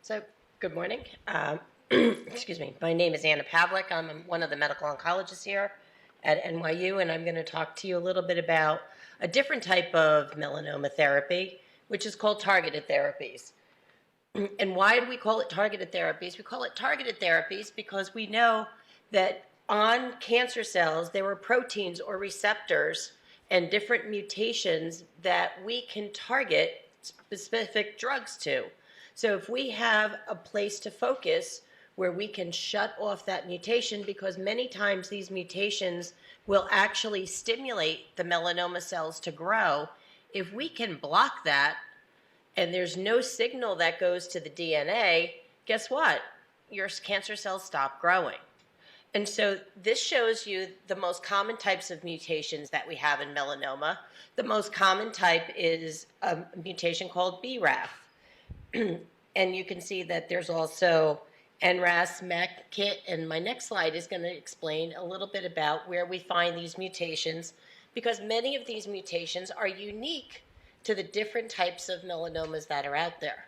So, good morning. Excuse me. My name is Anna Pavlick. I'm one of the medical oncologists here at NYU, and I'm going to talk to you a little bit about a different type of melanoma therapy, which is called targeted therapies. And why do we call it targeted therapies? We call it targeted therapies because we know that on cancer cells, there are proteins or receptors and different mutations that we can target specific drugs to. So if we have a place to focus where we can shut off that mutation, because many times these mutations will actually stimulate the melanoma cells to grow, if we can block that and there's no signal that goes to the DNA, guess what? Your cancer cells stop growing. And so this shows you the most common types of mutations that we have in melanoma. The most common type is a mutation called BRAF. And you can see that there's also NRAS, MEK, KIT, and my next slide is going to explain a little bit about where we find these mutations, because many of these mutations are unique to the different types of melanomas that are out there.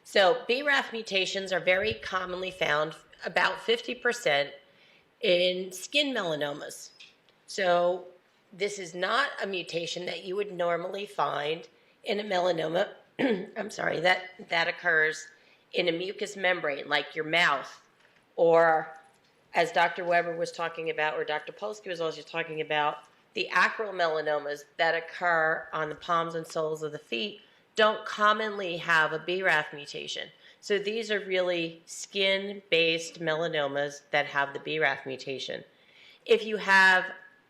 So BRAF mutations are very commonly found, about 50%, in skin melanomas. So this is not a mutation that you would normally find in a melanoma I'm sorry, that occurs in a mucous membrane like your mouth, or as Dr. Weber was talking about, or Dr. Polsky was also talking about, the acral melanomas that occur on the palms and soles of the feet don't commonly have a BRAF mutation. So these are really skin-based melanomas that have the BRAF mutation. If you have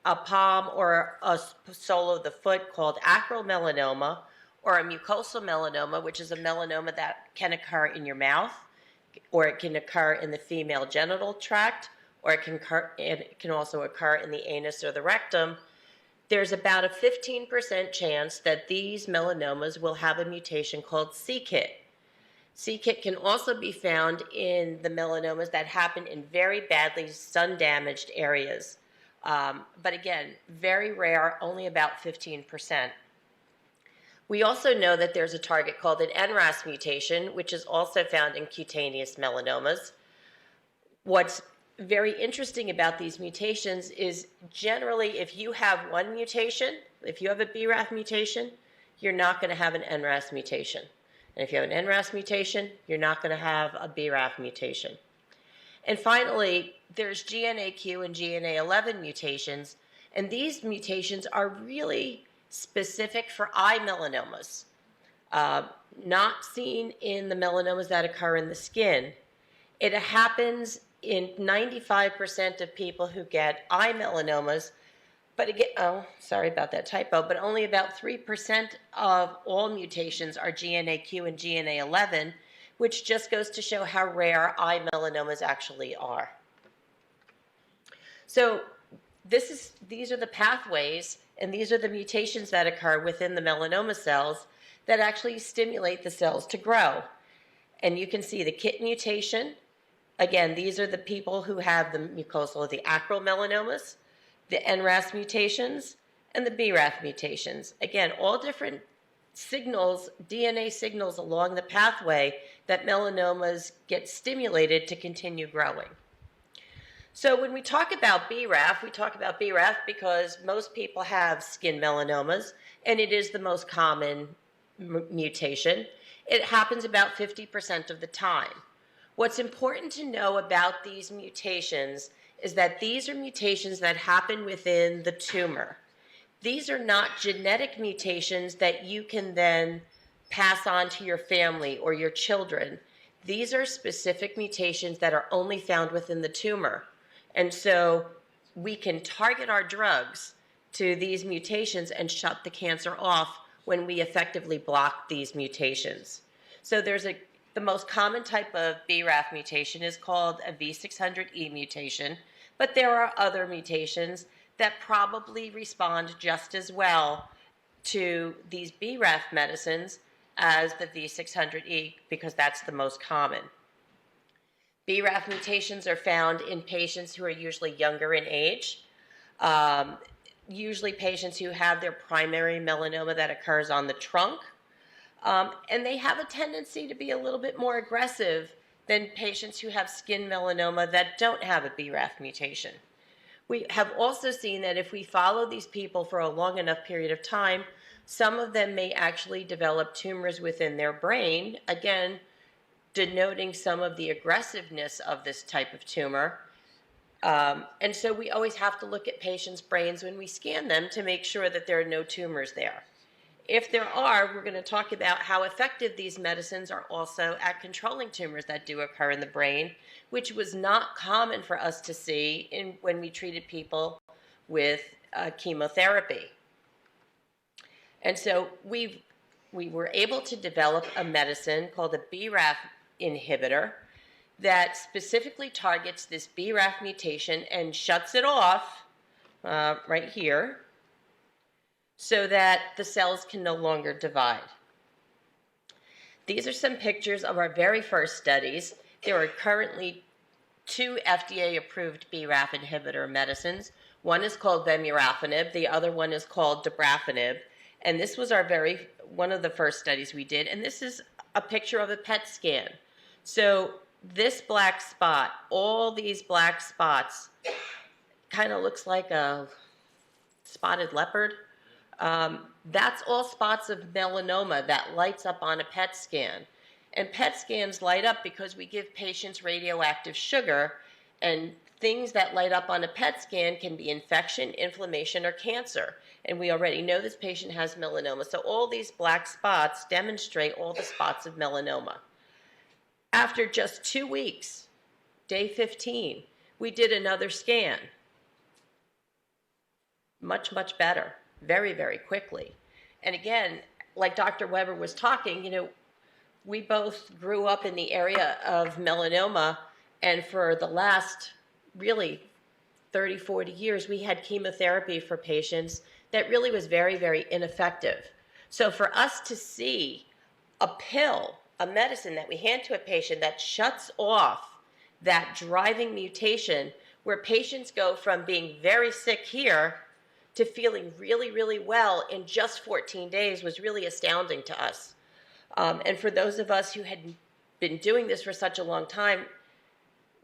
a palm or a sole of the foot called acral melanoma, or a mucosal melanoma, which is a melanoma that can occur in your mouth, or it can occur in the female genital tract, or it can also occur in the anus or the rectum, there's about a 15% chance that these melanomas will have a mutation called c-KIT. c-KIT can also be found in the melanomas that happen in very badly sun-damaged areas. But again, very rare, only about 15%. We also know that there's a target called an NRAS mutation, which is also found in cutaneous melanomas. What's very interesting about these mutations is generally if you have one mutation, if you have a BRAF mutation, you're not going to have an NRAS mutation. And if you have an NRAS mutation, you're not going to have a BRAF mutation. And finally, there's GNAQ and GNA11 mutations, and these mutations are really specific for eye melanomas, not seen in the melanomas that occur in the skin. It happens in 95% of people who get eye melanomas, but again, oh, sorry about that typo, but only about 3% of all mutations are GNAQ and GNA11, which just goes to show how rare eye melanomas actually are. So these are the pathways, and these are the mutations that occur within the melanoma cells that actually stimulate the cells to grow. And you can see the KIT mutation. Again, these are the people who have the mucosal, the acral melanomas, the NRAS mutations, and the BRAF mutations. Again, all different signals, DNA signals along the pathway that melanomas get stimulated to continue growing. So when we talk about BRAF, we talk about BRAF because most people have skin melanomas, and it is the most common mutation. It happens about 50% of the time. What's important to know about these mutations is that these are mutations that happen within the tumor. These are not genetic mutations that you can then pass on to your family or your children. These are specific mutations that are only found within the tumor. And so we can target our drugs to these mutations and shut the cancer off when we effectively block these mutations. So the most common type of BRAF mutation is called a V600E mutation, but there are other mutations that probably respond just as well to these BRAF medicines as the V600E, because that's the most common. BRAF mutations are found in patients who are usually younger in age, usually patients who have their primary melanoma that occurs on the trunk, And they have a tendency to be a little bit more aggressive than patients who have skin melanoma that don't have a BRAF mutation. We have also seen that if we follow these people for a long enough period of time, some of them may actually develop tumors within their brain, again, denoting some of the aggressiveness of this type of tumor. And so we always have to look at patients' brains when we scan them to make sure that there are no tumors there. If there are, we're going to talk about how effective these medicines are also at controlling tumors that do occur in the brain, which was not common for us to see when we treated people with chemotherapy. And so we were able to develop a medicine called a BRAF inhibitor that specifically targets this BRAF mutation and shuts it off right here, so that the cells can no longer divide. These are some pictures of our very first studies. There are currently 2 FDA-approved BRAF inhibitor medicines. One is called vemurafenib, the other one is called dabrafenib. And this was one of the first studies we did, and this is a picture of a PET scan. So this black spot, all these black spots, kind of looks like a spotted leopard. That's all spots of melanoma that lights up on a PET scan. And PET scans light up because we give patients radioactive sugar, and things that light up on a PET scan can be infection, inflammation, or cancer. And we already know this patient has melanoma. So all these black spots demonstrate all the spots of melanoma. After just 2 weeks, day 15, we did another scan. Much, much better. Very, very quickly. And again, like Dr. Weber was talking, we both grew up in the area of melanoma, and for the last really 30, 40 years, we had chemotherapy for patients that really was very, very ineffective. So for us to see a pill, a medicine that we hand to a patient that shuts off that driving mutation, where patients go from being very sick here to feeling really, really well in just 14 days was really astounding to us. And for those of us who had been doing this for such a long time,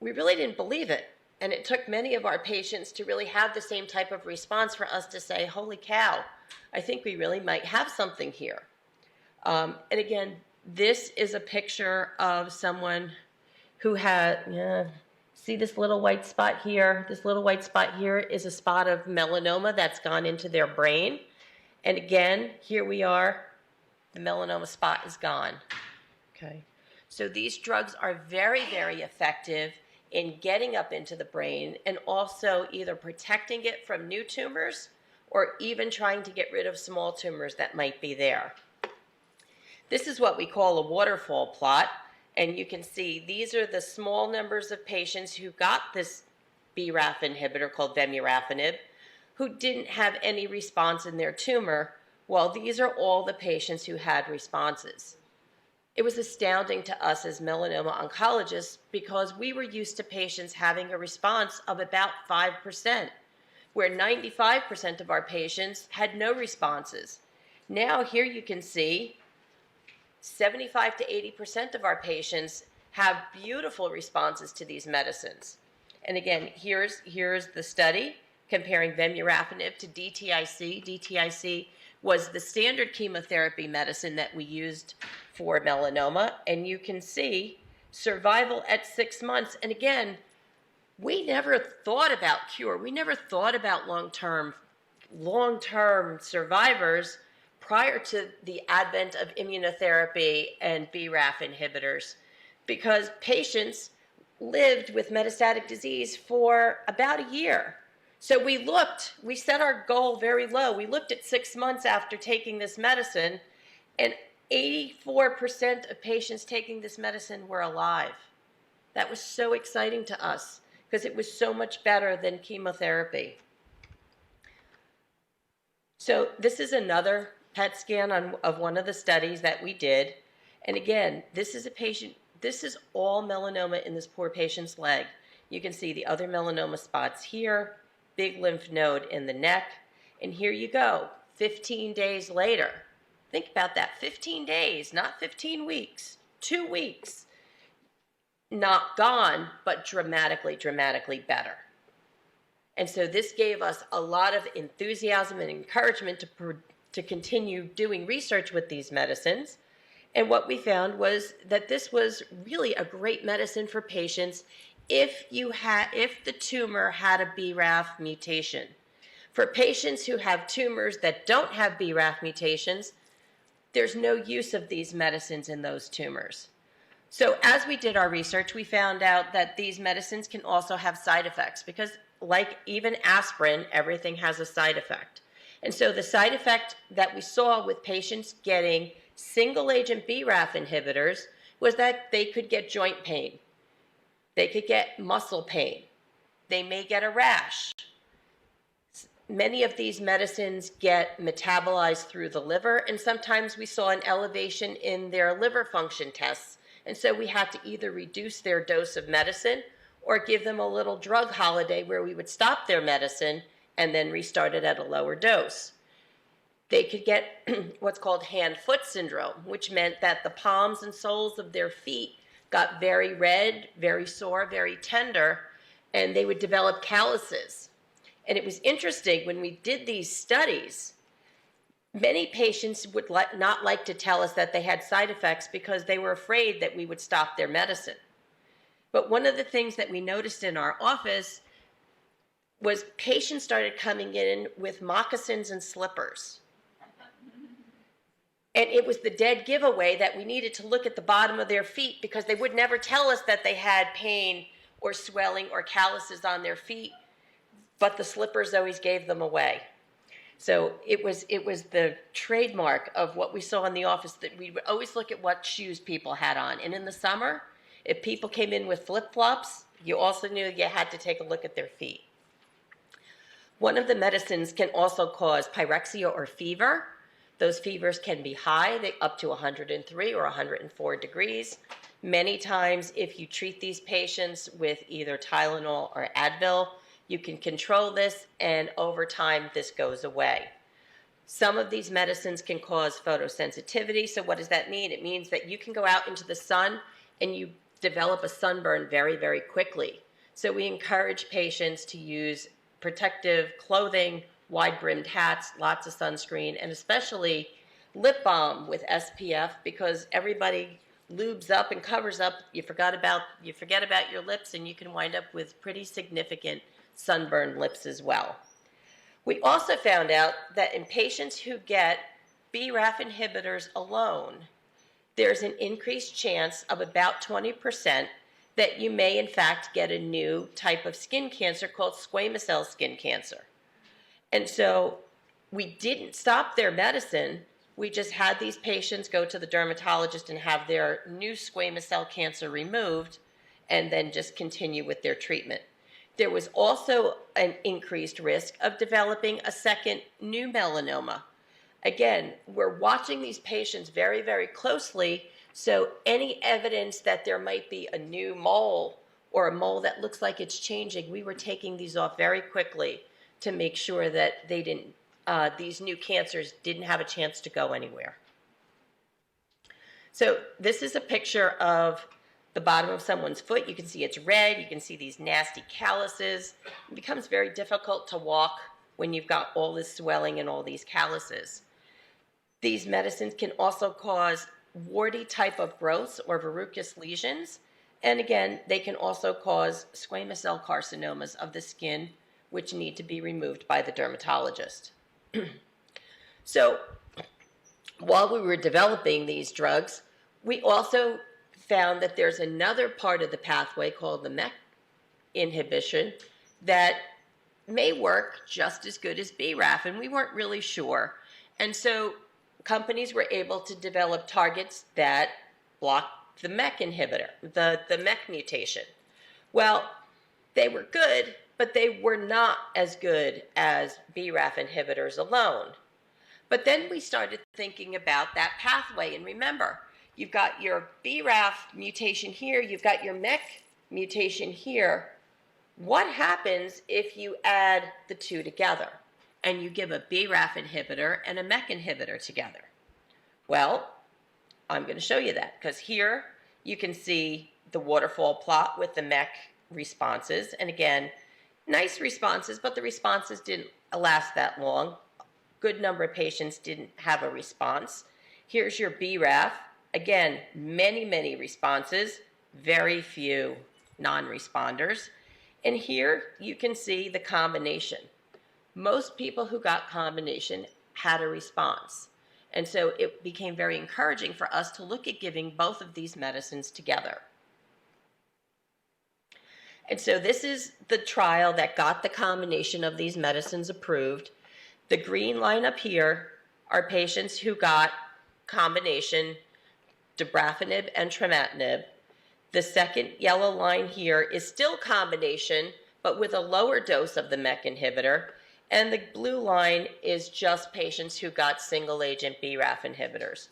we really didn't believe it. And it took many of our patients to really have the same type of response for us to say, holy cow, I think we really might have something here. And again, this is a picture of someone who had, see this little white spot here? This little white spot here is a spot of melanoma that's gone into their brain. And again, here we are, the melanoma spot is gone. Okay. So these drugs are very, very effective in getting up into the brain and also either protecting it from new tumors or even trying to get rid of small tumors that might be there. This is what we call a waterfall plot. And you can see these are the small numbers of patients who got this BRAF inhibitor called vemurafenib who didn't have any response in their tumor, while these are all the patients who had responses. It was astounding to us as melanoma oncologists because we were used to patients having a response of about 5%, where 95% of our patients had no responses. Now here you can see 75 to 80% of our patients have beautiful responses to these medicines. And again, here's the study comparing vemurafenib to DTIC. DTIC was the standard chemotherapy medicine that we used for melanoma. And you can see survival at 6 months. And again, we never thought about cure. We never thought about long-term survivors prior to the advent of immunotherapy and BRAF inhibitors, because patients lived with metastatic disease for about a year. So we set our goal very low. We looked at 6 months after taking this medicine, and 84% of patients taking this medicine were alive. That was so exciting to us because it was so much better than chemotherapy. So this is another PET scan of one of the studies that we did. And again, this is a patient, this is all melanoma in this poor patient's leg. You can see the other melanoma spots here, big lymph node in the neck. And here you go, 15 days later. Think about that, 15 days, not 15 weeks, 2 weeks. Not gone, but dramatically, dramatically better. And so this gave us a lot of enthusiasm and encouragement to continue doing research with these medicines. And what we found was that this was really a great medicine for patients if the tumor had a BRAF mutation. For patients who have tumors that don't have BRAF mutations, there's no use of these medicines in those tumors. So as we did our research, we found out that these medicines can also have side effects because, like even aspirin, everything has a side effect. And so the side effect that we saw with patients getting single-agent BRAF inhibitors was that they could get joint pain. They could get muscle pain. They may get a rash. Many of these medicines get metabolized through the liver, and sometimes we saw an elevation in their liver function tests. And so we had to either reduce their dose of medicine or give them a little drug holiday where we would stop their medicine and then restart it at a lower dose. They could get what's called hand-foot syndrome, which meant that the palms and soles of their feet got very red, very sore, very tender, and they would develop calluses. And it was interesting, when we did these studies, many patients would not like to tell us that they had side effects because they were afraid that we would stop their medicine. But one of the things that we noticed in our office was patients started coming in with moccasins and slippers. And it was the dead giveaway that we needed to look at the bottom of their feet because they would never tell us that they had pain or swelling or calluses on their feet, but the slippers always gave them away. So it was the trademark of what we saw in the office, that we would always look at what shoes people had on. And in the summer, if people came in with flip-flops, you also knew you had to take a look at their feet. One of the medicines can also cause pyrexia or fever. Those fevers can be high, up to 103 or 104 degrees. Many times, if you treat these patients with either Tylenol or Advil, you can control this, and over time, this goes away. Some of these medicines can cause photosensitivity. So what does that mean? It means that you can go out into the sun and you develop a sunburn very, very quickly. So we encourage patients to use protective clothing, wide-brimmed hats, lots of sunscreen, and especially lip balm with SPF, because everybody lubes up and covers up. You forget about your lips, and you can wind up with pretty significant sunburned lips as well. We also found out that in patients who get BRAF inhibitors alone, there's an increased chance of about 20% that you may in fact get a new type of skin cancer called squamous cell skin cancer. And so we didn't stop their medicine. We just had these patients go to the dermatologist and have their new squamous cell cancer removed and then just continue with their treatment. There was also an increased risk of developing a second new melanoma. Again, we're watching these patients very, very closely, so any evidence that there might be a new mole or a mole that looks like it's changing, we were taking these off very quickly to make sure that these new cancers didn't have a chance to go anywhere. So this is a picture of the bottom of someone's foot. You can see it's red. You can see these nasty calluses. It becomes very difficult to walk when you've got all this swelling and all these calluses. These medicines can also cause warty type of growths or verrucous lesions. And again, they can also cause squamous cell carcinomas of the skin, which need to be removed by the dermatologist. So while we were developing these drugs, we also found that there's another part of the pathway called the MEK inhibition that may work just as good as BRAF, and we weren't really sure. And so companies were able to develop targets that block the MEK inhibitor, the MEK mutation. Well, they were good, but they were not as good as BRAF inhibitors alone. But then we started thinking about that pathway, and remember, you've got your BRAF mutation here, you've got your MEK mutation here. What happens if you add the two together and you give a BRAF inhibitor and a MEK inhibitor together? Well, I'm going to show you that, because here you can see the waterfall plot with the MEK responses. And again, nice responses, but the responses didn't last that long. Good number of patients didn't have a response. Here's your BRAF. Again, many, many responses, very few non-responders. And here you can see the combination. Most people who got combination had a response. And so it became very encouraging for us to look at giving both of these medicines together. And so this is the trial that got the combination of these medicines approved. The green line up here are patients who got combination dabrafenib and trametinib. The second yellow line here is still combination, but with a lower dose of the MEK inhibitor. And the blue line is just patients who got single agent BRAF inhibitors.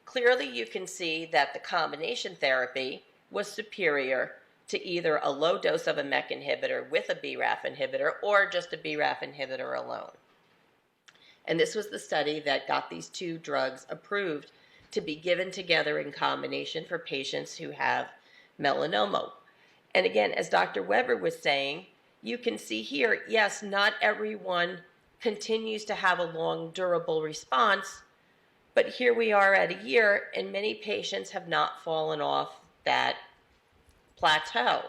Clearly you can see that the combination therapy was superior to either a low dose of a MEK inhibitor with a BRAF inhibitor or just a BRAF inhibitor alone. And this was the study that got these two drugs approved to be given together in combination for patients who have melanoma. And again, as Dr. Weber was saying, you can see here, yes, not everyone continues to have a long, durable response, but here we are at a year, and many patients have not fallen off that plateau,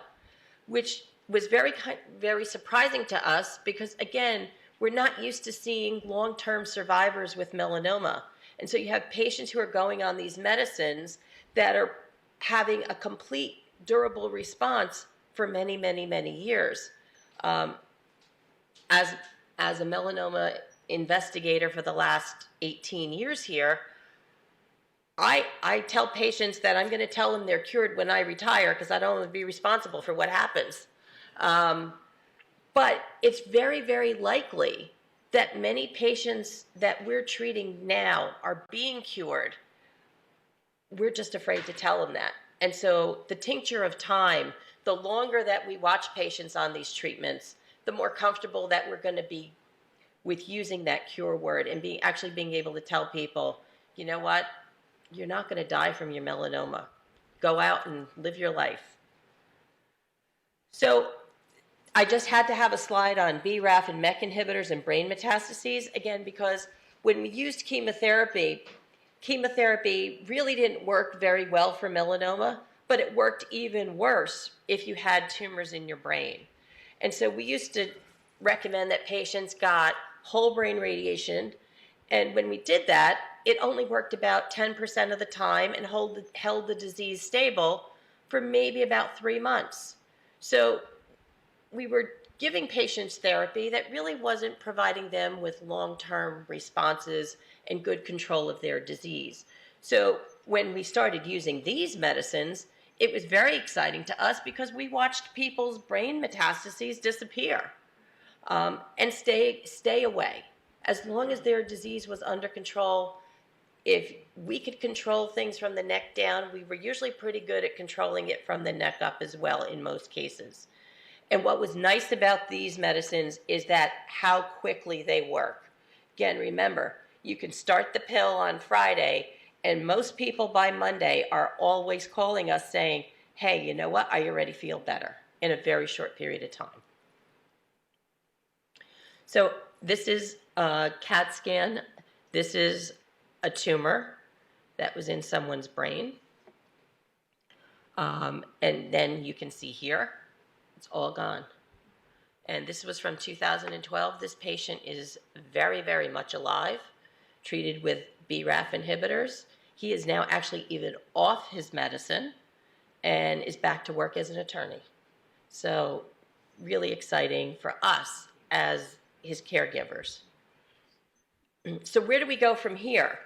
which was very surprising to us because, again, we're not used to seeing long-term survivors with melanoma. And so you have patients who are going on these medicines that are having a complete durable response for many, many, many years. As a melanoma investigator for the last 18 years here, I tell patients that I'm going to tell them they're cured when I retire because I don't want to be responsible for what happens. But it's very, very likely that many patients that we're treating now are being cured. We're just afraid to tell them that. And so the tincture of time, the longer that we watch patients on these treatments, the more comfortable that we're going to be with using that cure word and actually being able to tell people, you know what, you're not going to die from your melanoma. Go out and live your life. So I just had to have a slide on BRAF and MEK inhibitors and brain metastases, again, because when we used chemotherapy really didn't work very well for melanoma, but it worked even worse if you had tumors in your brain. And so we used to recommend that patients got whole brain radiation, and when we did that, it only worked about 10% of the time and held the disease stable for maybe about 3 months. So we were giving patients therapy that really wasn't providing them with long-term responses and good control of their disease. So when we started using these medicines, it was very exciting to us because we watched people's brain metastases disappear and stay away. As long as their disease was under control, if we could control things from the neck down, we were usually pretty good at controlling it from the neck up as well in most cases. And what was nice about these medicines is that how quickly they work. Again, remember, you can start the pill on Friday, and most people by Monday are always calling us saying, hey, you know what, I already feel better in a very short period of time. So this is a CAT scan. This is a tumor that was in someone's brain. And then you can see here, it's all gone. And this was from 2012. This patient is very, very much alive, treated with BRAF inhibitors. He is now actually even off his medicine and is back to work as an attorney. So really exciting for us as his caregivers. So where do we go from here?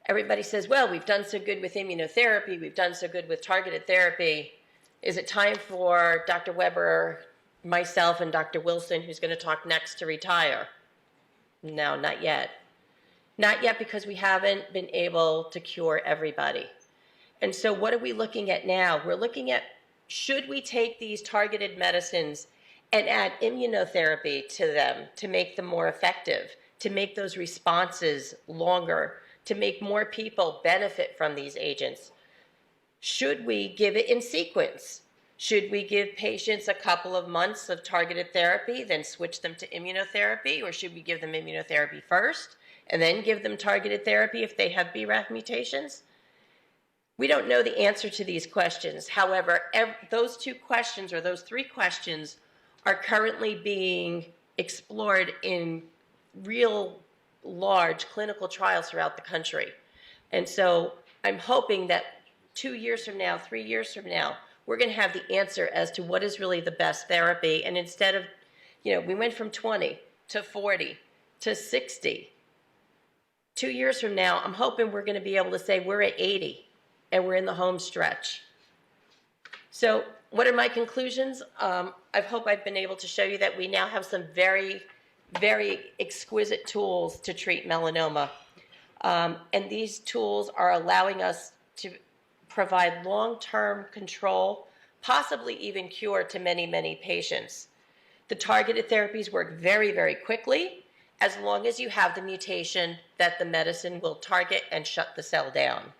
Everybody says, well, we've done so good with immunotherapy, we've done so good with targeted therapy. Is it time for Dr. Weber, myself, and Dr. Wilson, who's going to talk next, to retire? No, not yet. Not yet, because we haven't been able to cure everybody. And so what are we looking at now? We're looking at, should we take these targeted medicines and add immunotherapy to them to make them more effective, to make those responses longer, to make more people benefit from these agents? Should we give it in sequence? Should we give patients a couple of months of targeted therapy, then switch them to immunotherapy? Or should we give them immunotherapy first and then give them targeted therapy if they have BRAF mutations? We don't know the answer to these questions. However, those two questions, or those three questions, are currently being explored in real large clinical trials throughout the country. And so I'm hoping that 2 years from now, 3 years from now, we're going to have the answer as to what is really the best therapy. And instead of, we went from 20 to 40 to 60. 2 years from now, I'm hoping we're going to be able to say we're at 80 and we're in the home stretch. So what are my conclusions? I hope I've been able to show you that we now have some very, very exquisite tools to treat melanoma. And these tools are allowing us to provide long-term control, possibly even cure to many, many patients. The targeted therapies work very, very quickly, as long as you have the mutation that the medicine will target and shut the cell down.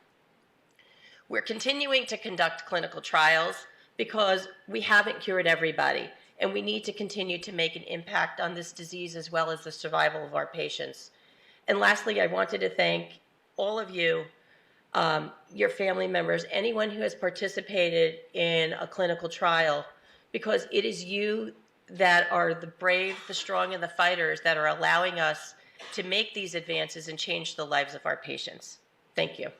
We're continuing to conduct clinical trials because we haven't cured everybody, and we need to continue to make an impact on this disease as well as the survival of our patients. And lastly, I wanted to thank all of you, your family members, anyone who has participated in a clinical trial, because it is you that are the brave, the strong, and the fighters that are allowing us to make these advances and change the lives of our patients. Thank you.